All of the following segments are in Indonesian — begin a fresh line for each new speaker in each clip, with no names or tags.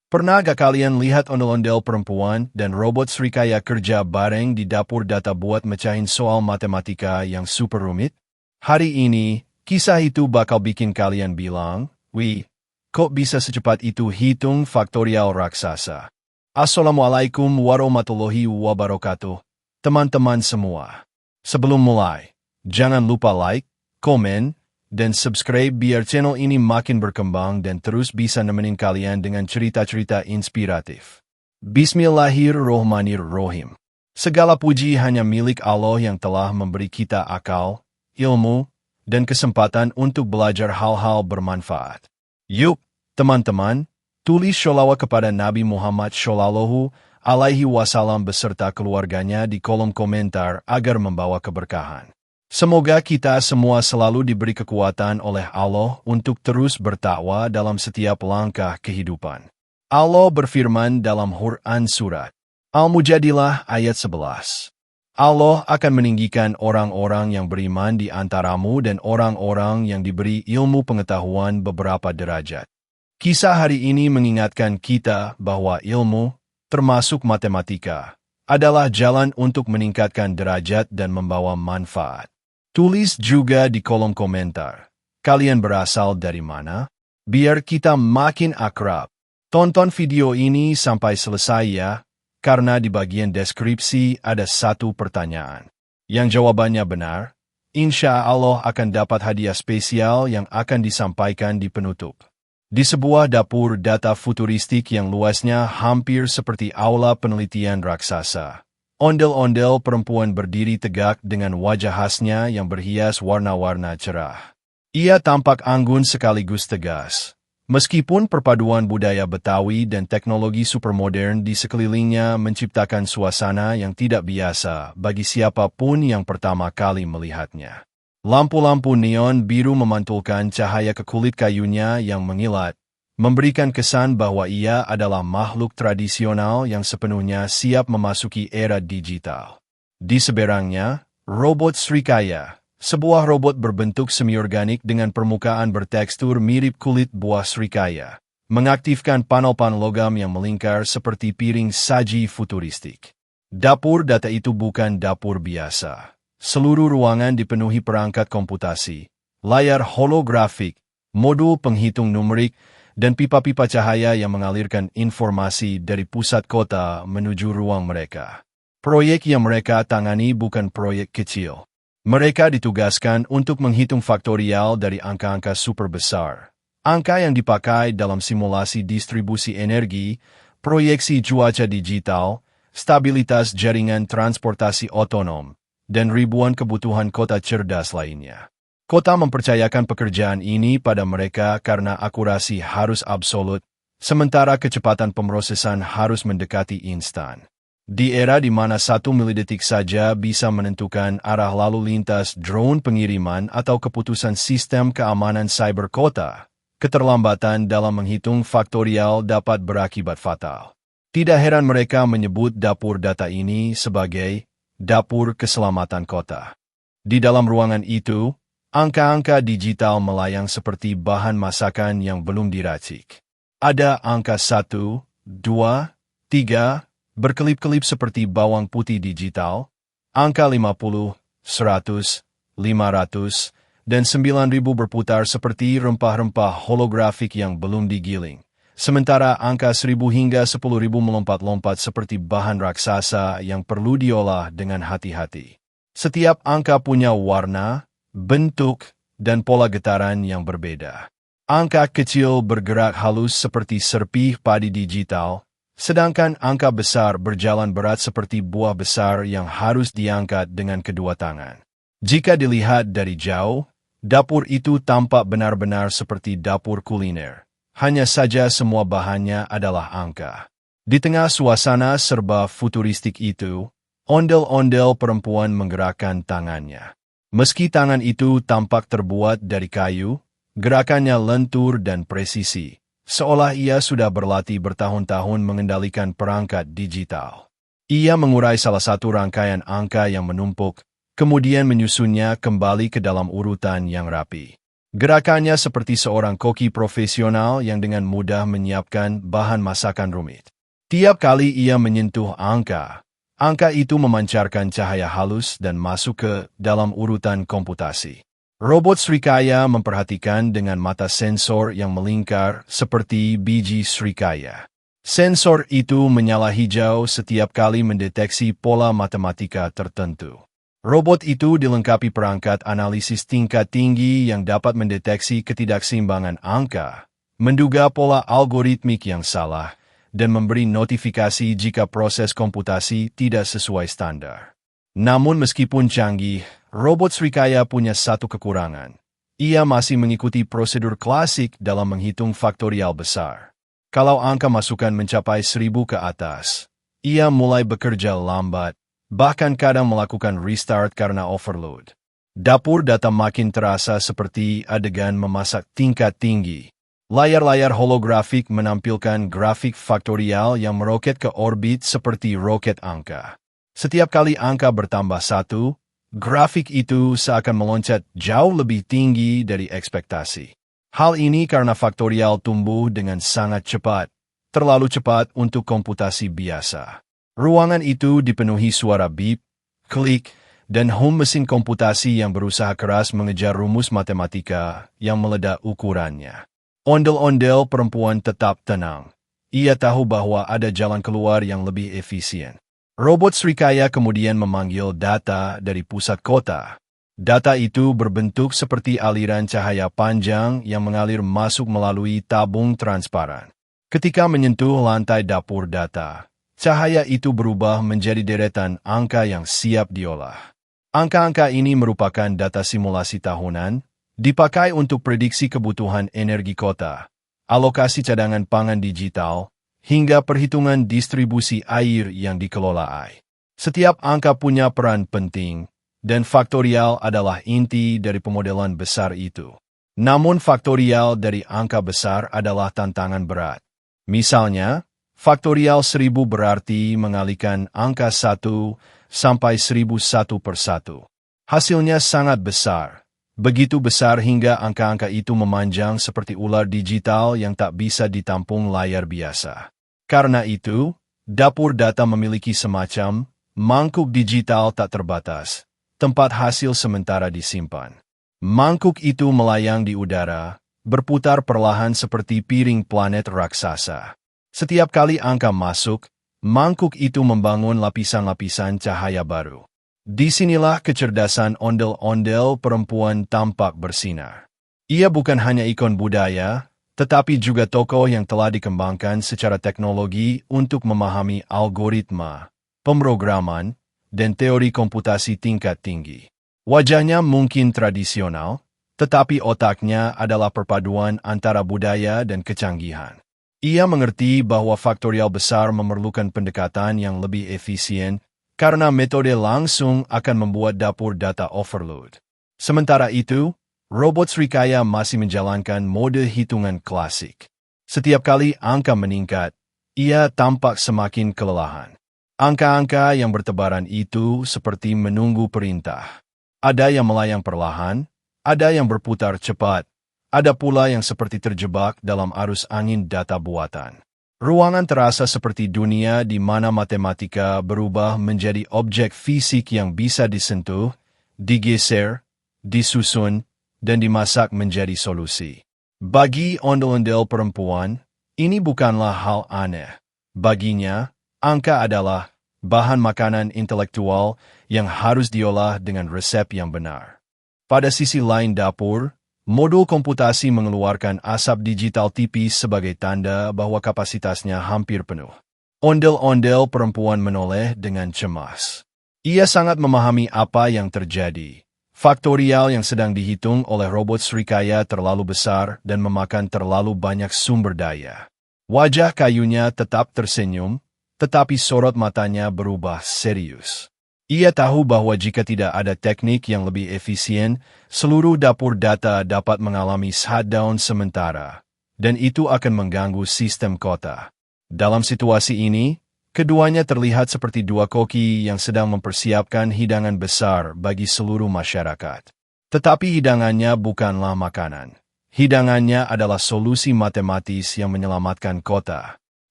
Pernah gak kalian lihat ondel-ondel perempuan dan robot Srikaya kerja bareng di dapur data buat mecahin soal matematika yang super rumit? Hari ini, kisah itu bakal bikin kalian bilang, "Wih, kok bisa secepat itu hitung faktorial raksasa?" Assalamualaikum warahmatullahi wabarakatuh, teman-teman semua. Sebelum mulai, jangan lupa like, komen, dan subscribe biar channel ini makin berkembang dan terus bisa nemenin kalian dengan cerita-cerita inspiratif. Bismillahirrohmanirrohim. Segala puji hanya milik Allah yang telah memberi kita akal, ilmu, dan kesempatan untuk belajar hal-hal bermanfaat. Yuk, teman-teman, tulis sholawat kepada Nabi Muhammad Shallallahu Alaihi Wasallam beserta keluarganya di kolom komentar agar membawa keberkahan. Semoga kita semua selalu diberi kekuatan oleh Allah untuk terus bertakwa dalam setiap langkah kehidupan. Allah berfirman dalam Quran Surat Al-Mujadilah ayat 11. Allah akan meninggikan orang-orang yang beriman di antaramu dan orang-orang yang diberi ilmu pengetahuan beberapa derajat. Kisah hari ini mengingatkan kita bahwa ilmu, termasuk matematika, adalah jalan untuk meningkatkan derajat dan membawa manfaat. Tulis juga di kolom komentar, kalian berasal dari mana? Biar kita makin akrab. Tonton video ini sampai selesai ya, karena di bagian deskripsi ada satu pertanyaan. Yang jawabannya benar, insya Allah akan dapat hadiah spesial yang akan disampaikan di penutup. Di sebuah dapur data futuristik yang luasnya hampir seperti aula penelitian raksasa, ondel-ondel perempuan berdiri tegak dengan wajah khasnya yang berhias warna-warna cerah. Ia tampak anggun sekaligus tegas. Meskipun perpaduan budaya Betawi dan teknologi supermodern di sekelilingnya menciptakan suasana yang tidak biasa bagi siapapun yang pertama kali melihatnya. Lampu-lampu neon biru memantulkan cahaya ke kulit kayunya yang mengilat, memberikan kesan bahwa ia adalah makhluk tradisional yang sepenuhnya siap memasuki era digital. Di seberangnya, robot Srikaya, sebuah robot berbentuk semi-organik dengan permukaan bertekstur mirip kulit buah Srikaya, mengaktifkan panel-panel logam yang melingkar seperti piring saji futuristik. Dapur data itu bukan dapur biasa. Seluruh ruangan dipenuhi perangkat komputasi, layar holografik, modul penghitung numerik, dan pipa-pipa cahaya yang mengalirkan informasi dari pusat kota menuju ruang mereka. Proyek yang mereka tangani bukan proyek kecil. Mereka ditugaskan untuk menghitung faktorial dari angka-angka super besar. Angka yang dipakai dalam simulasi distribusi energi, proyeksi cuaca digital, stabilitas jaringan transportasi otonom, dan ribuan kebutuhan kota cerdas lainnya. Kota mempercayakan pekerjaan ini pada mereka karena akurasi harus absolut, sementara kecepatan pemrosesan harus mendekati instan. Di era di mana 1 milidetik saja bisa menentukan arah lalu lintas drone pengiriman atau keputusan sistem keamanan cyber kota, keterlambatan dalam menghitung faktorial dapat berakibat fatal. Tidak heran mereka menyebut dapur data ini sebagai dapur keselamatan kota. Di dalam ruangan itu, angka-angka digital melayang seperti bahan masakan yang belum diracik. Ada angka 1, 2, 3, berkelip-kelip seperti bawang putih digital, angka 50, 100, 500, dan 9.000 berputar seperti rempah-rempah holografik yang belum digiling. Sementara angka 1.000 hingga 10.000 melompat-lompat seperti bahan raksasa yang perlu diolah dengan hati-hati. Setiap angka punya warna, bentuk, dan pola getaran yang berbeda. Angka kecil bergerak halus seperti serpih padi digital, sedangkan angka besar berjalan berat seperti buah besar yang harus diangkat dengan kedua tangan. Jika dilihat dari jauh, dapur itu tampak benar-benar seperti dapur kuliner. Hanya saja semua bahannya adalah angka. Di tengah suasana serba futuristik itu, ondel-ondel perempuan menggerakkan tangannya. Meski tangan itu tampak terbuat dari kayu, gerakannya lentur dan presisi, seolah ia sudah berlatih bertahun-tahun mengendalikan perangkat digital. Ia mengurai salah satu rangkaian angka yang menumpuk, kemudian menyusunnya kembali ke dalam urutan yang rapi. Gerakannya seperti seorang koki profesional yang dengan mudah menyiapkan bahan masakan rumit. Tiap kali ia menyentuh angka, angka itu memancarkan cahaya halus dan masuk ke dalam urutan komputasi. Robot Srikaya memperhatikan dengan mata sensor yang melingkar seperti biji Srikaya. Sensor itu menyala hijau setiap kali mendeteksi pola matematika tertentu. Robot itu dilengkapi perangkat analisis tingkat tinggi yang dapat mendeteksi ketidakseimbangan angka, menduga pola algoritmik yang salah, dan memberi notifikasi jika proses komputasi tidak sesuai standar. Namun meskipun canggih, robot Srikaya punya satu kekurangan. Ia masih mengikuti prosedur klasik dalam menghitung faktorial besar. Kalau angka masukan mencapai 1000 ke atas, ia mulai bekerja lambat, bahkan kadang melakukan restart karena overload. Dapur data makin terasa seperti adegan memasak tingkat tinggi. Layar-layar holografik menampilkan grafik faktorial yang meroket ke orbit seperti roket angka. Setiap kali angka bertambah 1, grafik itu seakan meloncat jauh lebih tinggi dari ekspektasi. Hal ini karena faktorial tumbuh dengan sangat cepat, terlalu cepat untuk komputasi biasa. Ruangan itu dipenuhi suara bip, klik, dan hum mesin komputasi yang berusaha keras mengejar rumus matematika yang meledak ukurannya. Ondel-ondel perempuan tetap tenang. Ia tahu bahwa ada jalan keluar yang lebih efisien. Robot Srikaya kemudian memanggil data dari pusat kota. Data itu berbentuk seperti aliran cahaya panjang yang mengalir masuk melalui tabung transparan. Ketika menyentuh lantai dapur data, cahaya itu berubah menjadi deretan angka yang siap diolah. Angka-angka ini merupakan data simulasi tahunan, dipakai untuk prediksi kebutuhan energi kota, alokasi cadangan pangan digital, hingga perhitungan distribusi air yang dikelola AI. Setiap angka punya peran penting, dan faktorial adalah inti dari pemodelan besar itu. Namun faktorial dari angka besar adalah tantangan berat. Misalnya, faktorial 1000 berarti mengalihkan angka 1 sampai 1001 per 1. Hasilnya sangat besar. Begitu besar hingga angka-angka itu memanjang seperti ular digital yang tak bisa ditampung layar biasa. Karena itu, dapur data memiliki semacam mangkuk digital tak terbatas, tempat hasil sementara disimpan. Mangkuk itu melayang di udara, berputar perlahan seperti piring planet raksasa. Setiap kali angka masuk, mangkuk itu membangun lapisan-lapisan cahaya baru. Disinilah kecerdasan ondel-ondel perempuan tampak bersinar. Ia bukan hanya ikon budaya, tetapi juga tokoh yang telah dikembangkan secara teknologi untuk memahami algoritma, pemrograman, dan teori komputasi tingkat tinggi. Wajahnya mungkin tradisional, tetapi otaknya adalah perpaduan antara budaya dan kecanggihan. Ia mengerti bahwa faktorial besar memerlukan pendekatan yang lebih efisien, karena metode langsung akan membuat dapur data overload. Sementara itu, robot Srikaya masih menjalankan mode hitungan klasik. Setiap kali angka meningkat, ia tampak semakin kelelahan. Angka-angka yang bertebaran itu seperti menunggu perintah. Ada yang melayang perlahan, ada yang berputar cepat, ada pula yang seperti terjebak dalam arus angin data buatan. Ruangan terasa seperti dunia di mana matematika berubah menjadi objek fisik yang bisa disentuh, digeser, disusun, dan dimasak menjadi solusi. Bagi ondel-ondel perempuan, ini bukanlah hal aneh. Baginya, angka adalah bahan makanan intelektual yang harus diolah dengan resep yang benar. Pada sisi lain dapur, modul komputasi mengeluarkan asap digital tipis sebagai tanda bahwa kapasitasnya hampir penuh. Ondel-ondel perempuan menoleh dengan cemas. Ia sangat memahami apa yang terjadi. Faktorial yang sedang dihitung oleh robot Srikaya terlalu besar dan memakan terlalu banyak sumber daya. Wajah kayunya tetap tersenyum, tetapi sorot matanya berubah serius. Ia tahu bahwa jika tidak ada teknik yang lebih efisien, seluruh dapur data dapat mengalami shutdown sementara, dan itu akan mengganggu sistem kota. Dalam situasi ini, keduanya terlihat seperti dua koki yang sedang mempersiapkan hidangan besar bagi seluruh masyarakat. Tetapi hidangannya bukanlah makanan. Hidangannya adalah solusi matematis yang menyelamatkan kota.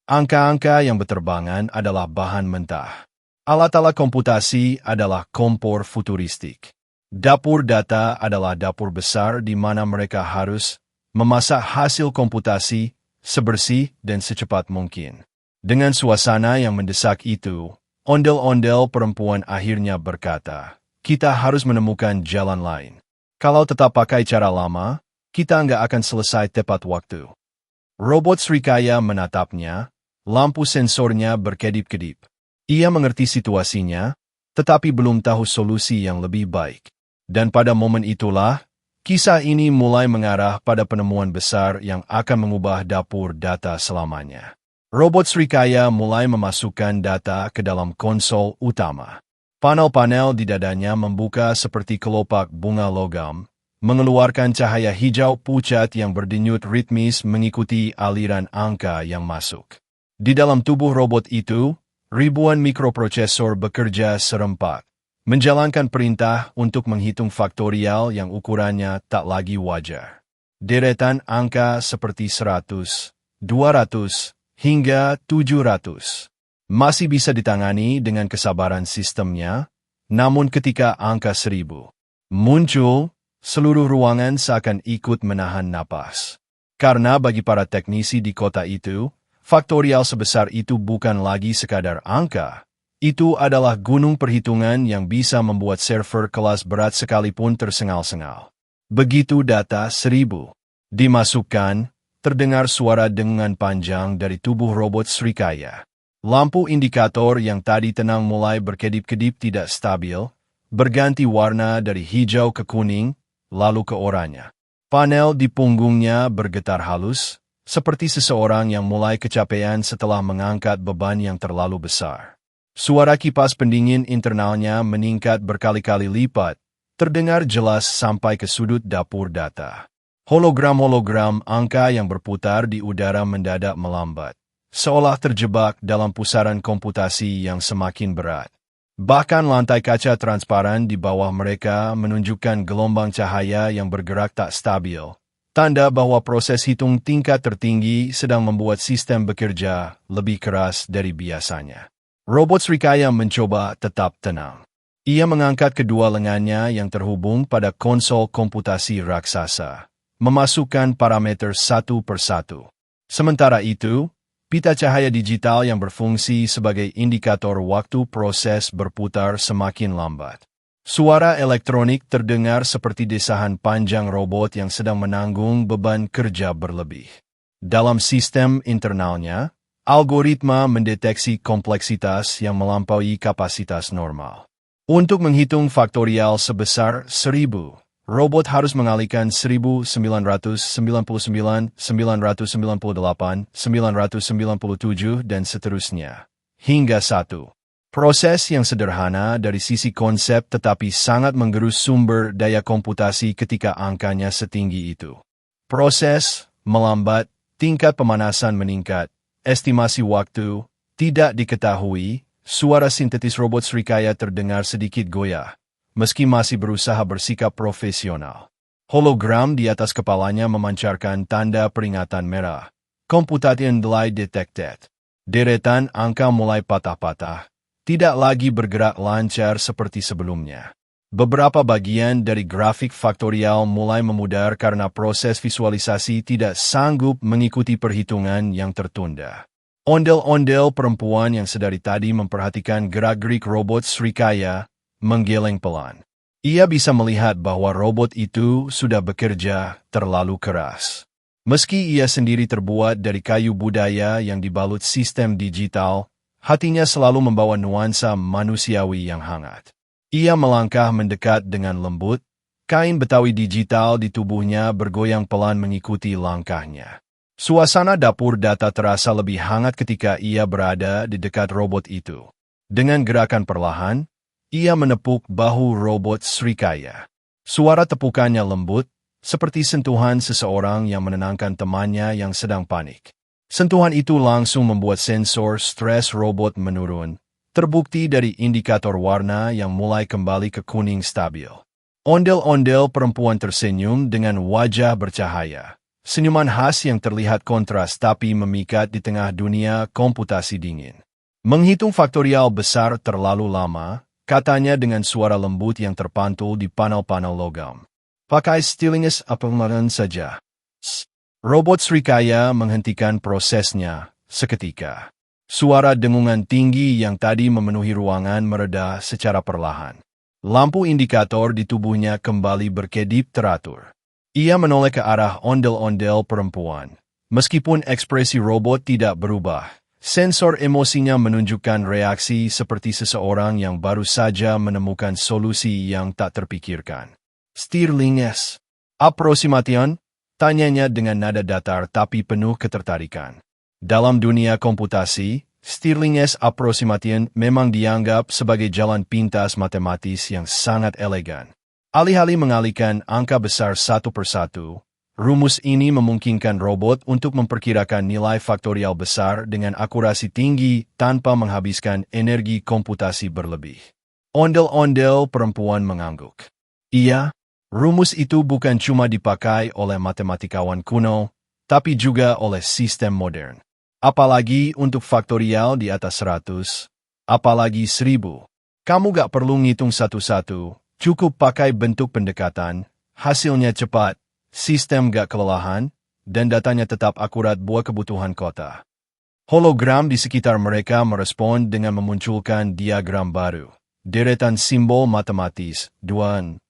Angka-angka yang berterbangan adalah bahan mentah. Alat-alat komputasi adalah kompor futuristik. Dapur data adalah dapur besar di mana mereka harus memasak hasil komputasi sebersih dan secepat mungkin. Dengan suasana yang mendesak itu, ondel-ondel perempuan akhirnya berkata, kita harus menemukan jalan lain. Kalau tetap pakai cara lama, kita nggak akan selesai tepat waktu. Robot Srikaya menatapnya, lampu sensornya berkedip-kedip. Ia mengerti situasinya, tetapi belum tahu solusi yang lebih baik. Dan pada momen itulah, kisah ini mulai mengarah pada penemuan besar yang akan mengubah dapur data selamanya. Robot Srikaya mulai memasukkan data ke dalam konsol utama. Panel-panel di dadanya membuka seperti kelopak bunga logam, mengeluarkan cahaya hijau pucat yang berdenyut ritmis mengikuti aliran angka yang masuk. Di dalam tubuh robot itu, ribuan mikroprosesor bekerja serempak, menjalankan perintah untuk menghitung faktorial yang ukurannya tak lagi wajar. Deretan angka seperti 100, 200, hingga 700 masih bisa ditangani dengan kesabaran sistemnya, namun ketika angka 1000 muncul, seluruh ruangan seakan ikut menahan napas. Karena bagi para teknisi di kota itu, faktorial sebesar itu bukan lagi sekadar angka. Itu adalah gunung perhitungan yang bisa membuat server kelas berat sekalipun tersengal-sengal. Begitu data 1000 dimasukkan, terdengar suara dengungan panjang dari tubuh robot Srikaya. Lampu indikator yang tadi tenang mulai berkedip-kedip tidak stabil, berganti warna dari hijau ke kuning, lalu ke oranye. Panel di punggungnya bergetar halus, seperti seseorang yang mulai kecapean setelah mengangkat beban yang terlalu besar. Suara kipas pendingin internalnya meningkat berkali-kali lipat, terdengar jelas sampai ke sudut dapur data. Hologram-hologram angka yang berputar di udara mendadak melambat, seolah terjebak dalam pusaran komputasi yang semakin berat. Bahkan lantai kaca transparan di bawah mereka menunjukkan gelombang cahaya yang bergerak tak stabil, tanda bahwa proses hitung tingkat tertinggi sedang membuat sistem bekerja lebih keras dari biasanya. Robot Srikaya mencoba tetap tenang. Ia mengangkat kedua lengannya yang terhubung pada konsol komputasi raksasa, memasukkan parameter satu persatu. Sementara itu, pita cahaya digital yang berfungsi sebagai indikator waktu proses berputar semakin lambat. Suara elektronik terdengar seperti desahan panjang robot yang sedang menanggung beban kerja berlebih. Dalam sistem internalnya, algoritma mendeteksi kompleksitas yang melampaui kapasitas normal. Untuk menghitung faktorial sebesar 1000, robot harus mengalihkan 1999, 998, 997, dan seterusnya, hingga 1. Proses yang sederhana dari sisi konsep tetapi sangat menggerus sumber daya komputasi ketika angkanya setinggi itu. Proses melambat, tingkat pemanasan meningkat, estimasi waktu tidak diketahui, suara sintetis robot Srikaya terdengar sedikit goyah, meski masih berusaha bersikap profesional. Hologram di atas kepalanya memancarkan tanda peringatan merah. Computation delay detected. Deretan angka mulai patah-patah, tidak lagi bergerak lancar seperti sebelumnya. Beberapa bagian dari grafik faktorial mulai memudar karena proses visualisasi tidak sanggup mengikuti perhitungan yang tertunda. Ondel-ondel perempuan yang sedari tadi memperhatikan gerak-gerik robot Srikaya menggeleng pelan. Ia bisa melihat bahwa robot itu sudah bekerja terlalu keras. Meski ia sendiri terbuat dari kayu budaya yang dibalut sistem digital, hatinya selalu membawa nuansa manusiawi yang hangat. Ia melangkah mendekat dengan lembut, kain Betawi digital di tubuhnya bergoyang pelan mengikuti langkahnya. Suasana dapur data terasa lebih hangat ketika ia berada di dekat robot itu. Dengan gerakan perlahan, ia menepuk bahu robot Srikaya. Suara tepukannya lembut, seperti sentuhan seseorang yang menenangkan temannya yang sedang panik. Sentuhan itu langsung membuat sensor stres robot menurun, terbukti dari indikator warna yang mulai kembali ke kuning stabil. Ondel-ondel perempuan tersenyum dengan wajah bercahaya. Senyuman khas yang terlihat kontras tapi memikat di tengah dunia komputasi dingin. Menghitung faktorial besar terlalu lama, katanya dengan suara lembut yang terpantul di panel-panel logam. Pakai stylus apapun saja. Robot Srikaya menghentikan prosesnya seketika. Suara dengungan tinggi yang tadi memenuhi ruangan mereda secara perlahan. Lampu indikator di tubuhnya kembali berkedip teratur. Ia menoleh ke arah ondel-ondel perempuan. Meskipun ekspresi robot tidak berubah, sensor emosinya menunjukkan reaksi seperti seseorang yang baru saja menemukan solusi yang tak terpikirkan. Stirlinges. Approximation? Tanyanya dengan nada datar tapi penuh ketertarikan. Dalam dunia komputasi, Stirlinges approximation memang dianggap sebagai jalan pintas matematis yang sangat elegan. Alih-alih mengalihkan angka besar satu persatu, rumus ini memungkinkan robot untuk memperkirakan nilai faktorial besar dengan akurasi tinggi tanpa menghabiskan energi komputasi berlebih. Ondel-ondel perempuan mengangguk. Iya, rumus itu bukan cuma dipakai oleh matematikawan kuno, tapi juga oleh sistem modern. Apalagi untuk faktorial di atas 100, apalagi 1000. Kamu gak perlu ngitung satu-satu, cukup pakai bentuk pendekatan, hasilnya cepat, sistem gak kelelahan, dan datanya tetap akurat buat kebutuhan kota. Hologram di sekitar mereka merespon dengan memunculkan diagram baru, deretan simbol matematis, 2N,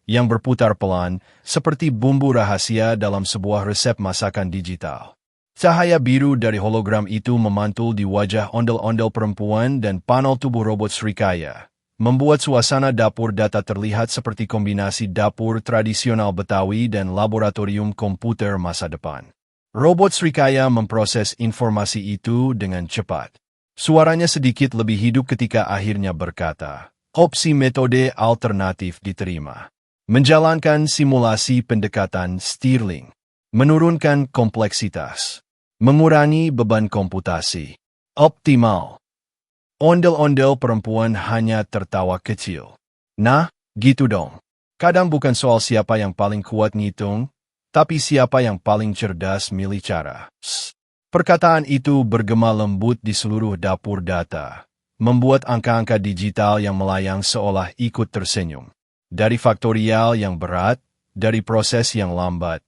yang berputar pelan, seperti bumbu rahasia dalam sebuah resep masakan digital. Cahaya biru dari hologram itu memantul di wajah ondel-ondel perempuan dan panel tubuh robot Srikaya, membuat suasana dapur data terlihat seperti kombinasi dapur tradisional Betawi dan laboratorium komputer masa depan. Robot Srikaya memproses informasi itu dengan cepat. Suaranya sedikit lebih hidup ketika akhirnya berkata, opsi metode alternatif diterima. Menjalankan simulasi pendekatan Stirling. Menurunkan kompleksitas. Mengurangi beban komputasi. Optimal. Ondel-ondel perempuan hanya tertawa kecil. Nah, gitu dong. Kadang bukan soal siapa yang paling kuat ngitung, tapi siapa yang paling cerdas milih cara. Perkataan itu bergema lembut di seluruh dapur data, membuat angka-angka digital yang melayang seolah ikut tersenyum. Dari faktorial yang berat, dari proses yang lambat,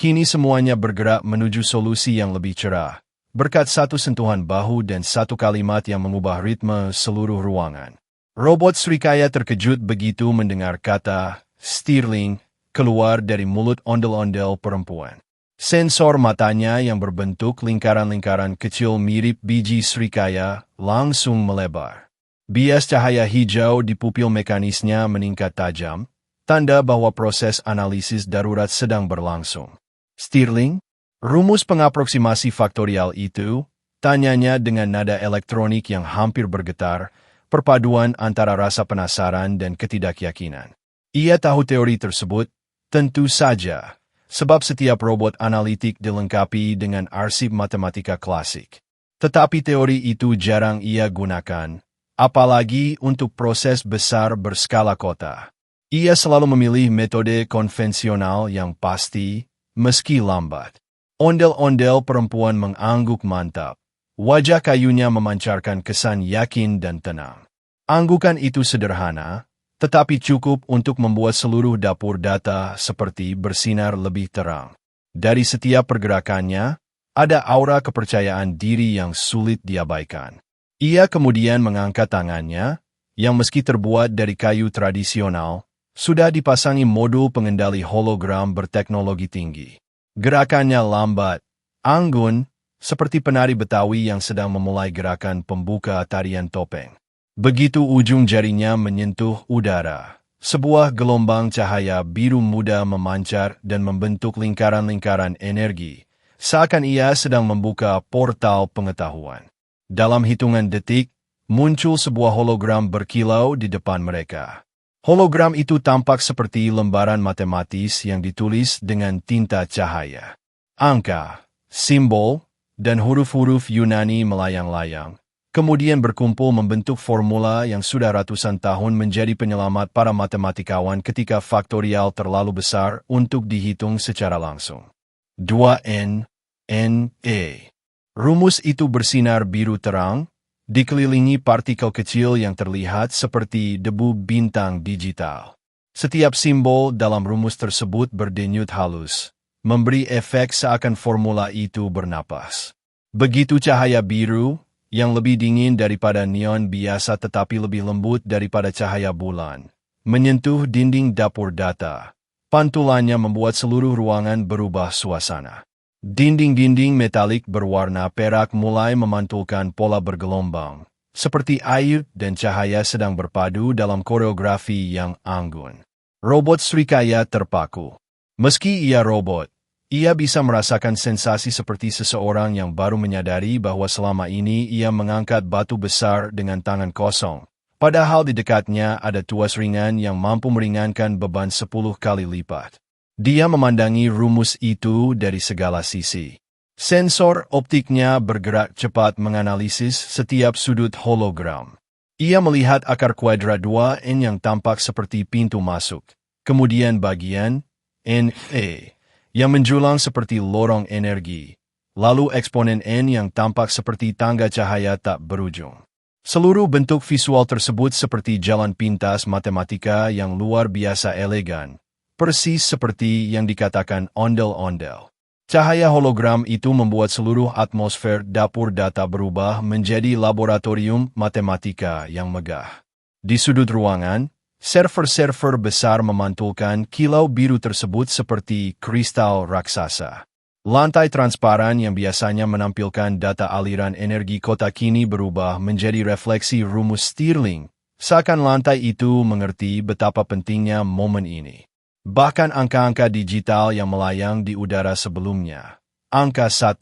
kini semuanya bergerak menuju solusi yang lebih cerah, berkat satu sentuhan bahu dan satu kalimat yang mengubah ritme seluruh ruangan. Robot Srikaya terkejut begitu mendengar kata Stirling keluar dari mulut ondel-ondel perempuan. Sensor matanya yang berbentuk lingkaran-lingkaran kecil mirip biji Srikaya langsung melebar. Bias cahaya hijau di pupil mekanisnya meningkat tajam, tanda bahwa proses analisis darurat sedang berlangsung. Stirling, rumus pengaproksimasi faktorial itu, tanyanya dengan nada elektronik yang hampir bergetar, perpaduan antara rasa penasaran dan ketidakyakinan. Ia tahu teori tersebut, tentu saja, sebab setiap robot analitik dilengkapi dengan arsip matematika klasik. Tetapi teori itu jarang ia gunakan, apalagi untuk proses besar berskala kota. Ia selalu memilih metode konvensional yang pasti, meski lambat. Ondel-ondel perempuan mengangguk mantap. Wajah kayunya memancarkan kesan yakin dan tenang. Anggukan itu sederhana, tetapi cukup untuk membuat seluruh dapur data seperti bersinar lebih terang. Dari setiap pergerakannya, ada aura kepercayaan diri yang sulit diabaikan. Ia kemudian mengangkat tangannya, yang meski terbuat dari kayu tradisional, sudah dipasangi modul pengendali hologram berteknologi tinggi. Gerakannya lambat, anggun, seperti penari Betawi yang sedang memulai gerakan pembuka tarian topeng. Begitu ujung jarinya menyentuh udara, sebuah gelombang cahaya biru muda memancar dan membentuk lingkaran-lingkaran energi, seakan ia sedang membuka portal pengetahuan. Dalam hitungan detik, muncul sebuah hologram berkilau di depan mereka. Hologram itu tampak seperti lembaran matematis yang ditulis dengan tinta cahaya. Angka, simbol, dan huruf-huruf Yunani melayang-layang, kemudian berkumpul membentuk formula yang sudah ratusan tahun menjadi penyelamat para matematikawan ketika faktorial terlalu besar untuk dihitung secara langsung. 2N, N-E. Rumus itu bersinar biru terang, dikelilingi partikel kecil yang terlihat seperti debu bintang digital. Setiap simbol dalam rumus tersebut berdenyut halus, memberi efek seakan formula itu bernapas. Begitu cahaya biru, yang lebih dingin daripada neon biasa tetapi lebih lembut daripada cahaya bulan, menyentuh dinding dapur data. Pantulannya membuat seluruh ruangan berubah suasana. Dinding-dinding metalik berwarna perak mulai memantulkan pola bergelombang, seperti air dan cahaya sedang berpadu dalam koreografi yang anggun. Robot Srikaya terpaku. Meski ia robot, ia bisa merasakan sensasi seperti seseorang yang baru menyadari bahwa selama ini ia mengangkat batu besar dengan tangan kosong, padahal di dekatnya ada tuas ringan yang mampu meringankan beban 10 kali lipat. Dia memandangi rumus itu dari segala sisi. Sensor optiknya bergerak cepat menganalisis setiap sudut hologram. Ia melihat akar kuadrat 2N yang tampak seperti pintu masuk, kemudian bagian N-E yang menjulang seperti lorong energi, lalu eksponen N yang tampak seperti tangga cahaya tak berujung. Seluruh bentuk visual tersebut seperti jalan pintas matematika yang luar biasa elegan, persis seperti yang dikatakan ondel-ondel. Cahaya hologram itu membuat seluruh atmosfer dapur data berubah menjadi laboratorium matematika yang megah. Di sudut ruangan, server-server besar memantulkan kilau biru tersebut seperti kristal raksasa. Lantai transparan yang biasanya menampilkan data aliran energi kota kini berubah menjadi refleksi rumus Stirling, seakan lantai itu mengerti betapa pentingnya momen ini. Bahkan angka-angka digital yang melayang di udara sebelumnya, angka 1,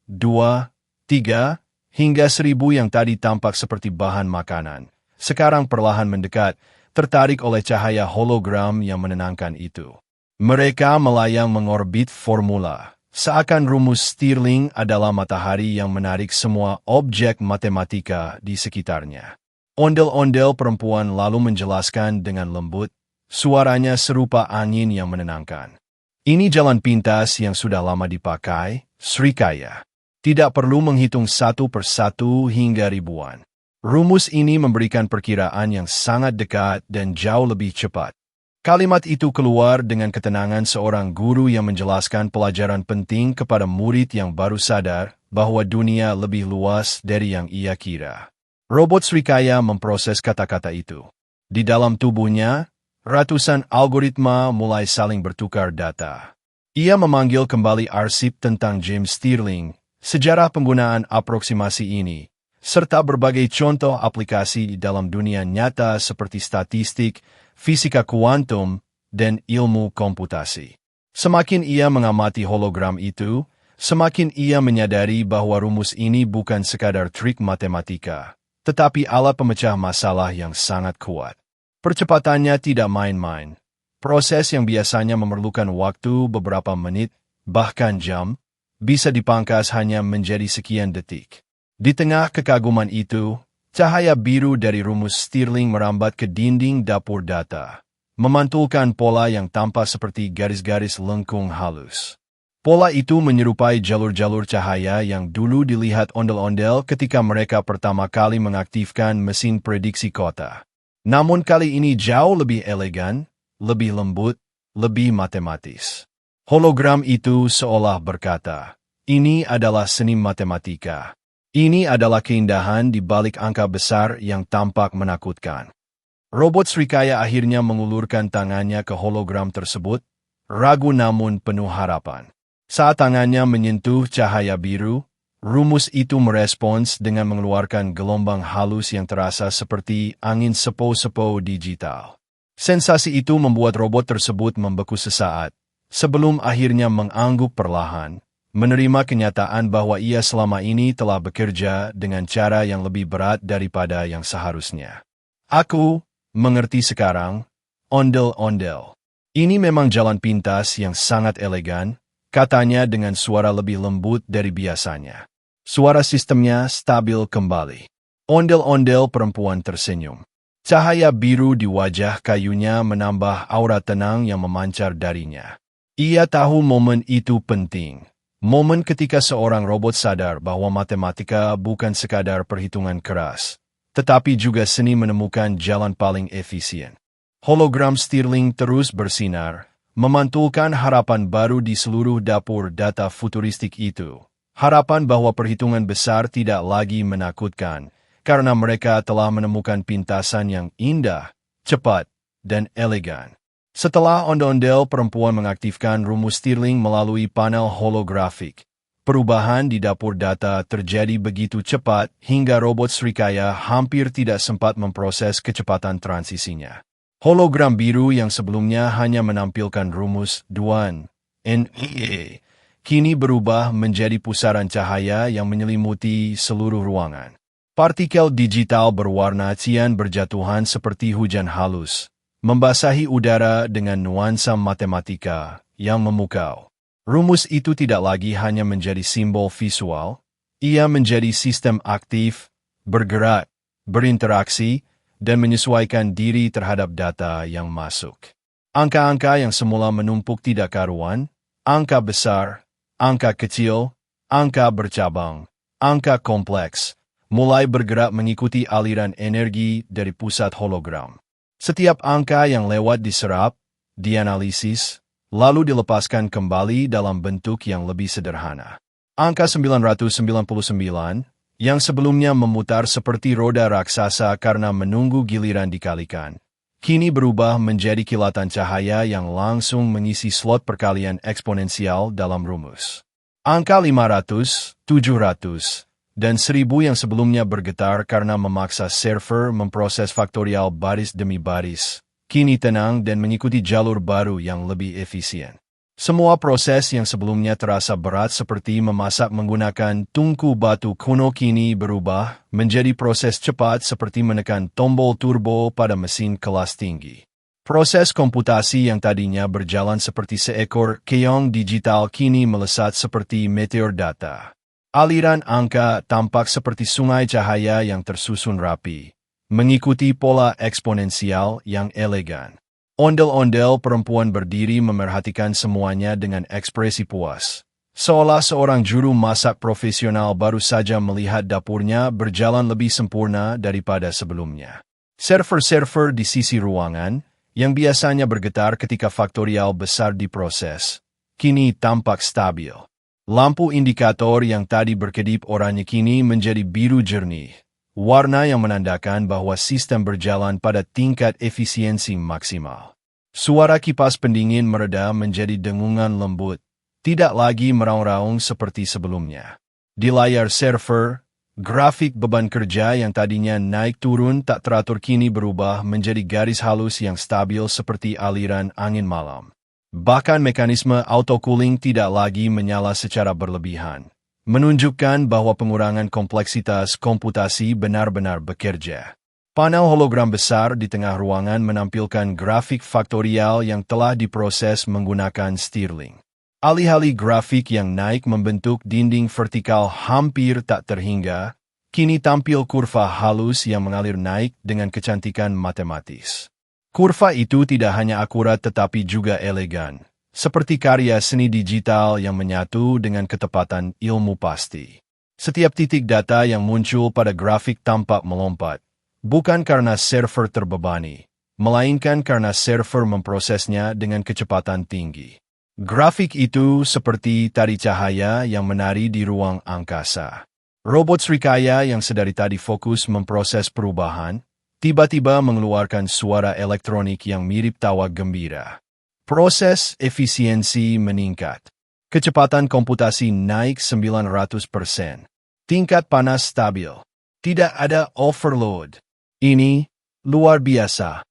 2, 3, hingga 1000 yang tadi tampak seperti bahan makanan, sekarang perlahan mendekat, tertarik oleh cahaya hologram yang menenangkan itu. Mereka melayang mengorbit formula, seakan rumus Stirling adalah matahari yang menarik semua objek matematika di sekitarnya. Ondel-ondel perempuan lalu menjelaskan dengan lembut, suaranya serupa angin yang menenangkan. Ini jalan pintas yang sudah lama dipakai, Srikaya. Tidak perlu menghitung satu persatu hingga ribuan. Rumus ini memberikan perkiraan yang sangat dekat dan jauh lebih cepat. Kalimat itu keluar dengan ketenangan seorang guru yang menjelaskan pelajaran penting kepada murid yang baru sadar bahwa dunia lebih luas dari yang ia kira. Robot Srikaya memproses kata-kata itu. Di dalam tubuhnya, ratusan algoritma mulai saling bertukar data. Ia memanggil kembali arsip tentang James Stirling, sejarah penggunaan aproksimasi ini, serta berbagai contoh aplikasi di dalam dunia nyata seperti statistik, fisika kuantum, dan ilmu komputasi. Semakin ia mengamati hologram itu, semakin ia menyadari bahwa rumus ini bukan sekadar trik matematika, tetapi alat pemecah masalah yang sangat kuat. Percepatannya tidak main-main. Proses yang biasanya memerlukan waktu beberapa menit, bahkan jam, bisa dipangkas hanya menjadi sekian detik. Di tengah kekaguman itu, cahaya biru dari rumus Stirling merambat ke dinding dapur data, memantulkan pola yang tampak seperti garis-garis lengkung halus. Pola itu menyerupai jalur-jalur cahaya yang dulu dilihat ondel-ondel ketika mereka pertama kali mengaktifkan mesin prediksi kota. Namun kali ini jauh lebih elegan, lebih lembut, lebih matematis. Hologram itu seolah berkata, ini adalah seni matematika. Ini adalah keindahan di balik angka besar yang tampak menakutkan. Robot Srikaya akhirnya mengulurkan tangannya ke hologram tersebut, ragu namun penuh harapan. Saat tangannya menyentuh cahaya biru, rumus itu merespons dengan mengeluarkan gelombang halus yang terasa seperti angin sepo-sepo digital. Sensasi itu membuat robot tersebut membeku sesaat, sebelum akhirnya mengangguk perlahan, menerima kenyataan bahwa ia selama ini telah bekerja dengan cara yang lebih berat daripada yang seharusnya. Aku mengerti sekarang, ondel-ondel. Ini memang jalan pintas yang sangat elegan, katanya dengan suara lebih lembut dari biasanya. Suara sistemnya stabil kembali. Ondel-ondel perempuan tersenyum. Cahaya biru di wajah kayunya menambah aura tenang yang memancar darinya. Ia tahu momen itu penting. Momen ketika seorang robot sadar bahwa matematika bukan sekadar perhitungan keras, tetapi juga seni menemukan jalan paling efisien. Hologram Stirling terus bersinar, memantulkan harapan baru di seluruh dapur data futuristik itu. Harapan bahwa perhitungan besar tidak lagi menakutkan, karena mereka telah menemukan pintasan yang indah, cepat, dan elegan. Setelah ondel-ondel perempuan mengaktifkan rumus Stirling melalui panel holografik, perubahan di dapur data terjadi begitu cepat hingga robot Srikaya hampir tidak sempat memproses kecepatan transisinya. Hologram biru yang sebelumnya hanya menampilkan rumus Duan, NEA, kini berubah menjadi pusaran cahaya yang menyelimuti seluruh ruangan. Partikel digital berwarna cian berjatuhan seperti hujan halus, membasahi udara dengan nuansa matematika yang memukau. Rumus itu tidak lagi hanya menjadi simbol visual, ia menjadi sistem aktif, bergerak, berinteraksi, dan menyesuaikan diri terhadap data yang masuk. Angka-angka yang semula menumpuk tidak karuan, angka besar, angka kecil, angka bercabang, angka kompleks, mulai bergerak mengikuti aliran energi dari pusat hologram. Setiap angka yang lewat diserap, dianalisis, lalu dilepaskan kembali dalam bentuk yang lebih sederhana. Angka 999, yang sebelumnya memutar seperti roda raksasa karena menunggu giliran dikalikan, kini berubah menjadi kilatan cahaya yang langsung mengisi slot perkalian eksponensial dalam rumus. Angka 500, 700, dan 1000 yang sebelumnya bergetar karena memaksa server memproses faktorial baris demi baris, kini tenang dan mengikuti jalur baru yang lebih efisien. Semua proses yang sebelumnya terasa berat seperti memasak menggunakan tungku batu kuno kini berubah menjadi proses cepat seperti menekan tombol turbo pada mesin kelas tinggi. Proses komputasi yang tadinya berjalan seperti seekor keong digital kini melesat seperti meteor data. Aliran angka tampak seperti sungai cahaya yang tersusun rapi, mengikuti pola eksponensial yang elegan. Ondel-ondel perempuan berdiri memerhatikan semuanya dengan ekspresi puas, seolah seorang juru masak profesional baru saja melihat dapurnya berjalan lebih sempurna daripada sebelumnya. Server-server di sisi ruangan, yang biasanya bergetar ketika faktorial besar diproses, kini tampak stabil. Lampu indikator yang tadi berkedip oranye kini menjadi biru jernih, warna yang menandakan bahwa sistem berjalan pada tingkat efisiensi maksimal. Suara kipas pendingin mereda menjadi dengungan lembut, tidak lagi meraung-raung seperti sebelumnya. Di layar server, grafik beban kerja yang tadinya naik turun tak teratur kini berubah menjadi garis halus yang stabil seperti aliran angin malam. Bahkan mekanisme auto-cooling tidak lagi menyala secara berlebihan, menunjukkan bahwa pengurangan kompleksitas komputasi benar-benar bekerja. Panel hologram besar di tengah ruangan menampilkan grafik faktorial yang telah diproses menggunakan Stirling. Alih-alih grafik yang naik membentuk dinding vertikal hampir tak terhingga, kini tampil kurva halus yang mengalir naik dengan kecantikan matematis. Kurva itu tidak hanya akurat tetapi juga elegan, seperti karya seni digital yang menyatu dengan ketepatan ilmu pasti. Setiap titik data yang muncul pada grafik tampak melompat, bukan karena server terbebani, melainkan karena server memprosesnya dengan kecepatan tinggi. Grafik itu seperti tari cahaya yang menari di ruang angkasa. Robot Srikaya yang sedari tadi fokus memproses perubahan, tiba-tiba mengeluarkan suara elektronik yang mirip tawa gembira. Proses efisiensi meningkat. Kecepatan komputasi naik 900%. Tingkat panas stabil. Tidak ada overload. Ini luar biasa.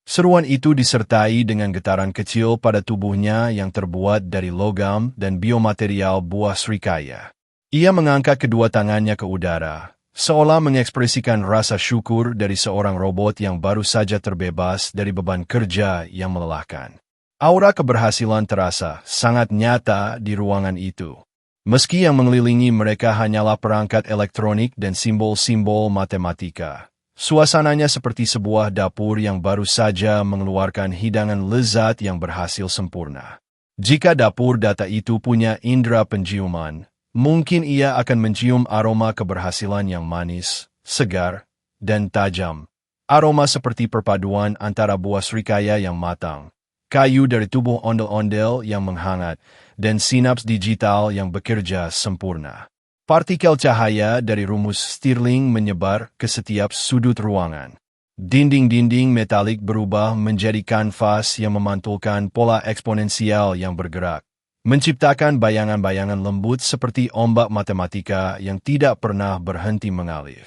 Seruan itu disertai dengan getaran kecil pada tubuhnya yang terbuat dari logam dan biomaterial buah Srikaya. Ia mengangkat kedua tangannya ke udara, seolah mengekspresikan rasa syukur dari seorang robot yang baru saja terbebas dari beban kerja yang melelahkan. Aura keberhasilan terasa sangat nyata di ruangan itu. Meski yang mengelilingi mereka hanyalah perangkat elektronik dan simbol-simbol matematika. Suasananya seperti sebuah dapur yang baru saja mengeluarkan hidangan lezat yang berhasil sempurna. Jika dapur data itu punya indera penciuman, mungkin ia akan mencium aroma keberhasilan yang manis, segar, dan tajam. Aroma seperti perpaduan antara buah srikaya yang matang, kayu dari tubuh ondel-ondel yang menghangat, dan sinaps digital yang bekerja sempurna. Partikel cahaya dari rumus Stirling menyebar ke setiap sudut ruangan. Dinding-dinding metalik berubah menjadi kanvas yang memantulkan pola eksponensial yang bergerak, menciptakan bayangan-bayangan lembut seperti ombak matematika yang tidak pernah berhenti mengalir.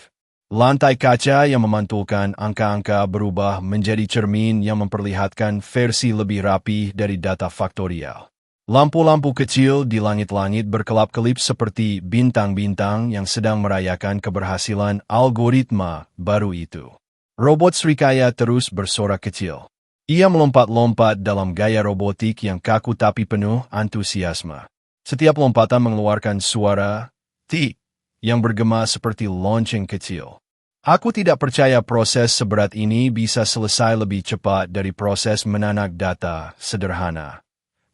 Lantai kaca yang memantulkan angka-angka berubah menjadi cermin yang memperlihatkan versi lebih rapi dari data faktorial. Lampu-lampu kecil di langit-langit berkelap-kelip seperti bintang-bintang yang sedang merayakan keberhasilan algoritma baru itu. Robot Srikaya terus bersorak kecil. Ia melompat-lompat dalam gaya robotik yang kaku tapi penuh antusiasme. Setiap lompatan mengeluarkan suara "ti" yang bergema seperti lonceng kecil. Aku tidak percaya proses seberat ini bisa selesai lebih cepat dari proses menanak data sederhana,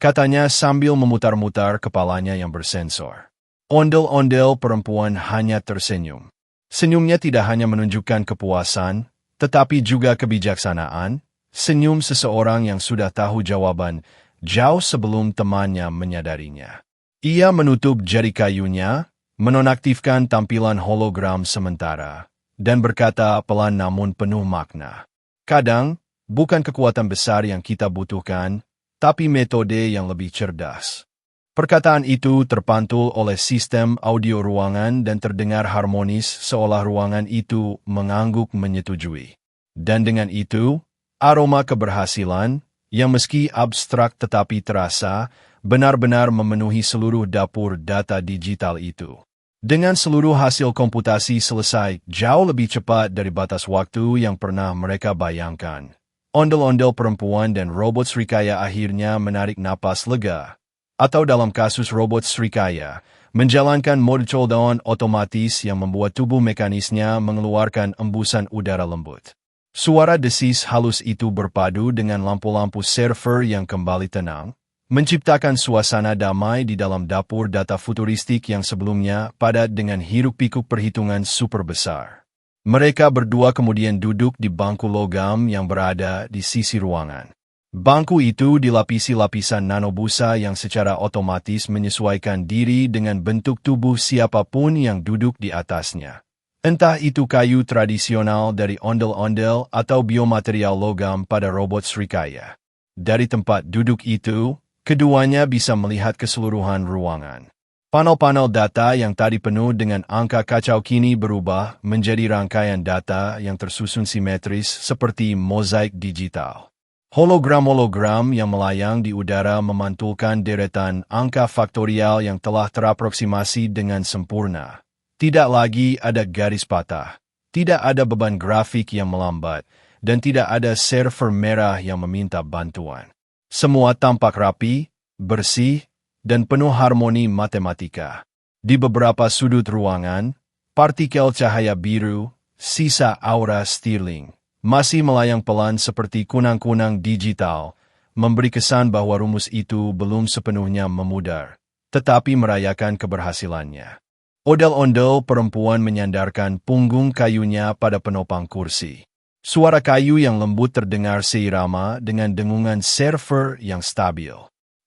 katanya sambil memutar-mutar kepalanya yang bersensor. Ondel-ondel perempuan hanya tersenyum. Senyumnya tidak hanya menunjukkan kepuasan, tetapi juga kebijaksanaan, senyum seseorang yang sudah tahu jawaban jauh sebelum temannya menyadarinya. Ia menutup jari kayunya, menonaktifkan tampilan hologram sementara, dan berkata pelan namun penuh makna. Kadang, bukan kekuatan besar yang kita butuhkan, tapi metode yang lebih cerdas. Perkataan itu terpantul oleh sistem audio ruangan dan terdengar harmonis seolah ruangan itu mengangguk menyetujui. Dan dengan itu, aroma keberhasilan, yang meski abstrak tetapi terasa, benar-benar memenuhi seluruh dapur data digital itu. Dengan seluruh hasil komputasi selesai jauh lebih cepat dari batas waktu yang pernah mereka bayangkan, ondel-ondel perempuan dan robot Srikaya akhirnya menarik napas lega, atau dalam kasus robot Srikaya, menjalankan mode cooldown otomatis yang membuat tubuh mekanisnya mengeluarkan embusan udara lembut. Suara desis halus itu berpadu dengan lampu-lampu server yang kembali tenang, menciptakan suasana damai di dalam dapur data futuristik yang sebelumnya padat dengan hiruk-pikuk perhitungan super besar. Mereka berdua kemudian duduk di bangku logam yang berada di sisi ruangan. Bangku itu dilapisi lapisan nanobusa yang secara otomatis menyesuaikan diri dengan bentuk tubuh siapapun yang duduk di atasnya. Entah itu kayu tradisional dari ondel-ondel atau biomaterial logam pada robot Srikaya. Dari tempat duduk itu, keduanya bisa melihat keseluruhan ruangan. Panel-panel data yang tadi penuh dengan angka kacau kini berubah menjadi rangkaian data yang tersusun simetris seperti mozaik digital. Hologram-hologram yang melayang di udara memantulkan deretan angka faktorial yang telah teraproksimasi dengan sempurna. Tidak lagi ada garis patah, tidak ada beban grafik yang melambat, dan tidak ada server merah yang meminta bantuan. Semua tampak rapi, bersih, dan penuh harmoni matematika. Di beberapa sudut ruangan, partikel cahaya biru, sisa aura Stirling, masih melayang pelan seperti kunang-kunang digital, memberi kesan bahwa rumus itu belum sepenuhnya memudar, tetapi merayakan keberhasilannya. Ondel-ondel perempuan menyandarkan punggung kayunya pada penopang kursi. Suara kayu yang lembut terdengar seirama dengan dengungan server yang stabil.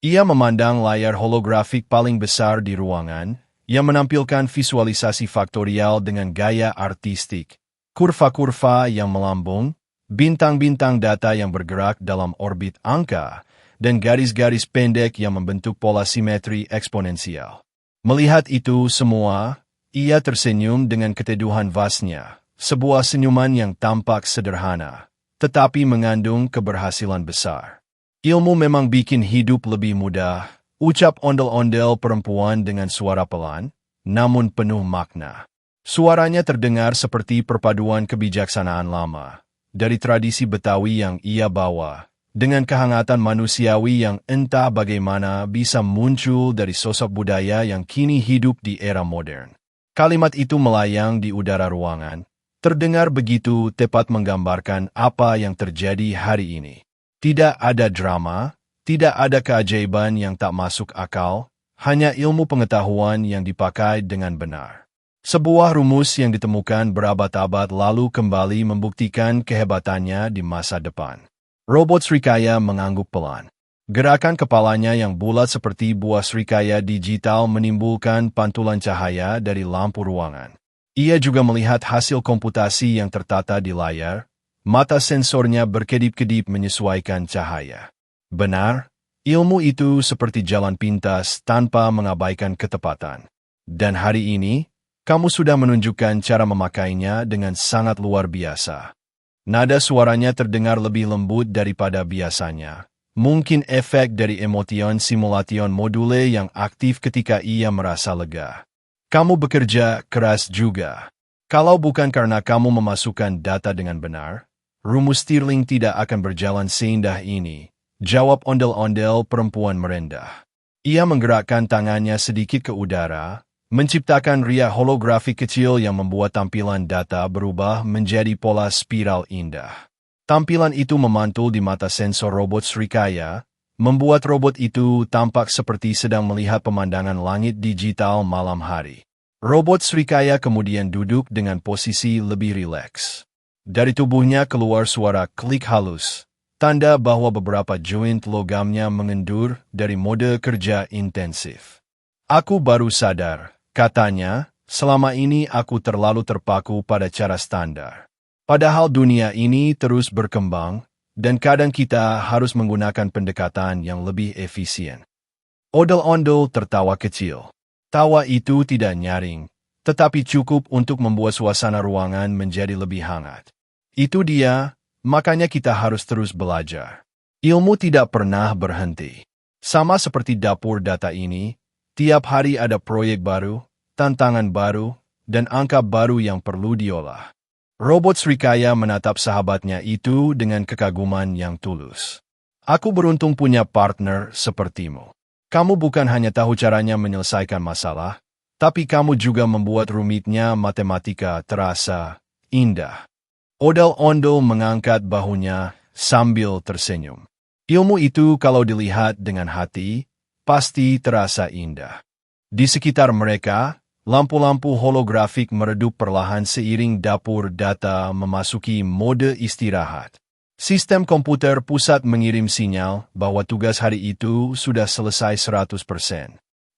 Ia memandang layar holografik paling besar di ruangan, yang menampilkan visualisasi faktorial dengan gaya artistik, kurva-kurva yang melambung, bintang-bintang data yang bergerak dalam orbit angka, dan garis-garis pendek yang membentuk pola simetri eksponensial. Melihat itu semua, ia tersenyum dengan keteduhan vasnya, sebuah senyuman yang tampak sederhana, tetapi mengandung keberhasilan besar. Ilmu memang bikin hidup lebih mudah, ucap ondel-ondel perempuan dengan suara pelan, namun penuh makna. Suaranya terdengar seperti perpaduan kebijaksanaan lama, dari tradisi Betawi yang ia bawa, dengan kehangatan manusiawi yang entah bagaimana bisa muncul dari sosok budaya yang kini hidup di era modern. Kalimat itu melayang di udara ruangan, terdengar begitu tepat menggambarkan apa yang terjadi hari ini. Tidak ada drama, tidak ada keajaiban yang tak masuk akal, hanya ilmu pengetahuan yang dipakai dengan benar. Sebuah rumus yang ditemukan berabad-abad lalu kembali membuktikan kehebatannya di masa depan. Robot Srikaya mengangguk pelan. Gerakan kepalanya yang bulat seperti buah Srikaya digital menimbulkan pantulan cahaya dari lampu ruangan. Ia juga melihat hasil komputasi yang tertata di layar. Mata sensornya berkedip-kedip menyesuaikan cahaya. Benar, ilmu itu seperti jalan pintas tanpa mengabaikan ketepatan. Dan hari ini, kamu sudah menunjukkan cara memakainya dengan sangat luar biasa. Nada suaranya terdengar lebih lembut daripada biasanya. Mungkin efek dari emotion simulation module yang aktif ketika ia merasa lega. Kamu bekerja keras juga. Kalau bukan karena kamu memasukkan data dengan benar, rumus Stirling tidak akan berjalan seindah ini, jawab ondel-ondel perempuan merendah. Ia menggerakkan tangannya sedikit ke udara, menciptakan ria holografik kecil yang membuat tampilan data berubah menjadi pola spiral indah. Tampilan itu memantul di mata sensor robot Srikaya, membuat robot itu tampak seperti sedang melihat pemandangan langit digital malam hari. Robot Srikaya kemudian duduk dengan posisi lebih rileks. Dari tubuhnya keluar suara klik halus, tanda bahwa beberapa joint logamnya mengendur dari mode kerja intensif. Aku baru sadar, katanya, selama ini aku terlalu terpaku pada cara standar. Padahal dunia ini terus berkembang, dan kadang kita harus menggunakan pendekatan yang lebih efisien. Ondel-ondel tertawa kecil. Tawa itu tidak nyaring, tetapi cukup untuk membuat suasana ruangan menjadi lebih hangat. Itu dia, makanya kita harus terus belajar. Ilmu tidak pernah berhenti. Sama seperti dapur data ini, tiap hari ada proyek baru, tantangan baru, dan angka baru yang perlu diolah. Robot Srikaya menatap sahabatnya itu dengan kekaguman yang tulus. Aku beruntung punya partner sepertimu. Kamu bukan hanya tahu caranya menyelesaikan masalah, tapi kamu juga membuat rumitnya matematika terasa indah. Ondel-ondel mengangkat bahunya sambil tersenyum. Ilmu itu kalau dilihat dengan hati, pasti terasa indah. Di sekitar mereka, lampu-lampu holografik meredup perlahan seiring dapur data memasuki mode istirahat. Sistem komputer pusat mengirim sinyal bahwa tugas hari itu sudah selesai 100%.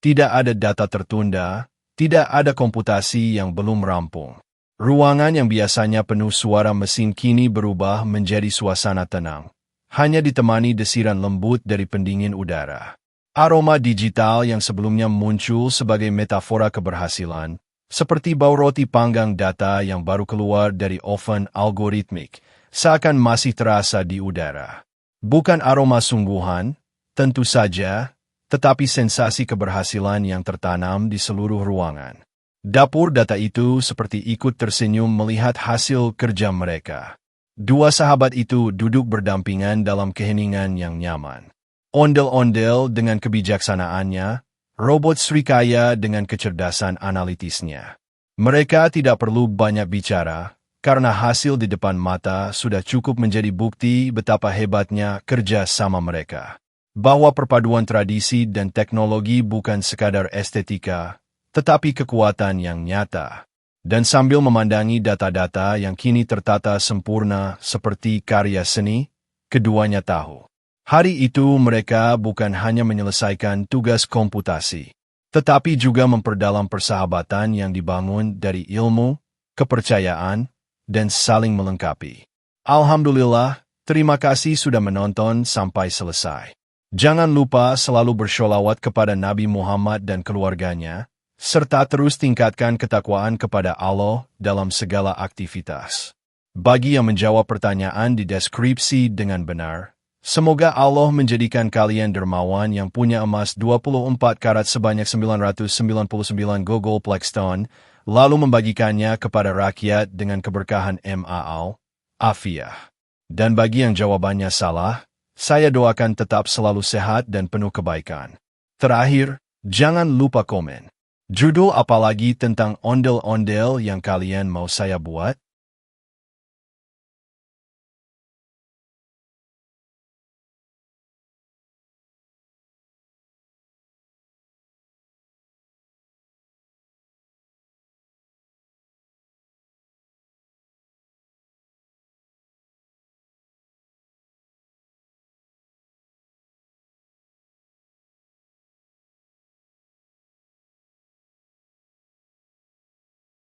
Tidak ada data tertunda, tidak ada komputasi yang belum rampung. Ruangan yang biasanya penuh suara mesin kini berubah menjadi suasana tenang, hanya ditemani desiran lembut dari pendingin udara. Aroma digital yang sebelumnya muncul sebagai metafora keberhasilan, seperti bau roti panggang data yang baru keluar dari oven algoritmik, seakan masih terasa di udara. Bukan aroma sungguhan, tentu saja, tetapi sensasi keberhasilan yang tertanam di seluruh ruangan. Dapur data itu seperti ikut tersenyum melihat hasil kerja mereka. Dua sahabat itu duduk berdampingan dalam keheningan yang nyaman. Ondel-ondel dengan kebijaksanaannya, robot Srikaya dengan kecerdasan analitisnya. Mereka tidak perlu banyak bicara, karena hasil di depan mata sudah cukup menjadi bukti betapa hebatnya kerja sama mereka. Bahwa perpaduan tradisi dan teknologi bukan sekadar estetika, tetapi kekuatan yang nyata. Dan sambil memandangi data-data yang kini tertata sempurna seperti karya seni, keduanya tahu. Hari itu mereka bukan hanya menyelesaikan tugas komputasi, tetapi juga memperdalam persahabatan yang dibangun dari ilmu, kepercayaan, dan saling melengkapi. Alhamdulillah, terima kasih sudah menonton sampai selesai. Jangan lupa selalu bersholawat kepada Nabi Muhammad dan keluarganya, serta terus tingkatkan ketakwaan kepada Allah dalam segala aktivitas. Bagi yang menjawab pertanyaan di deskripsi dengan benar, semoga Allah menjadikan kalian dermawan yang punya emas 24 karat sebanyak 999 Google Plexton, lalu membagikannya kepada rakyat dengan keberkahan Ma'al, Afiah. Dan bagi yang jawabannya salah, Saya doakan tetap selalu sehat dan penuh kebaikan. Terakhir, jangan lupa komen. Judul apalagi tentang ondel-ondel yang kalian mau saya buat?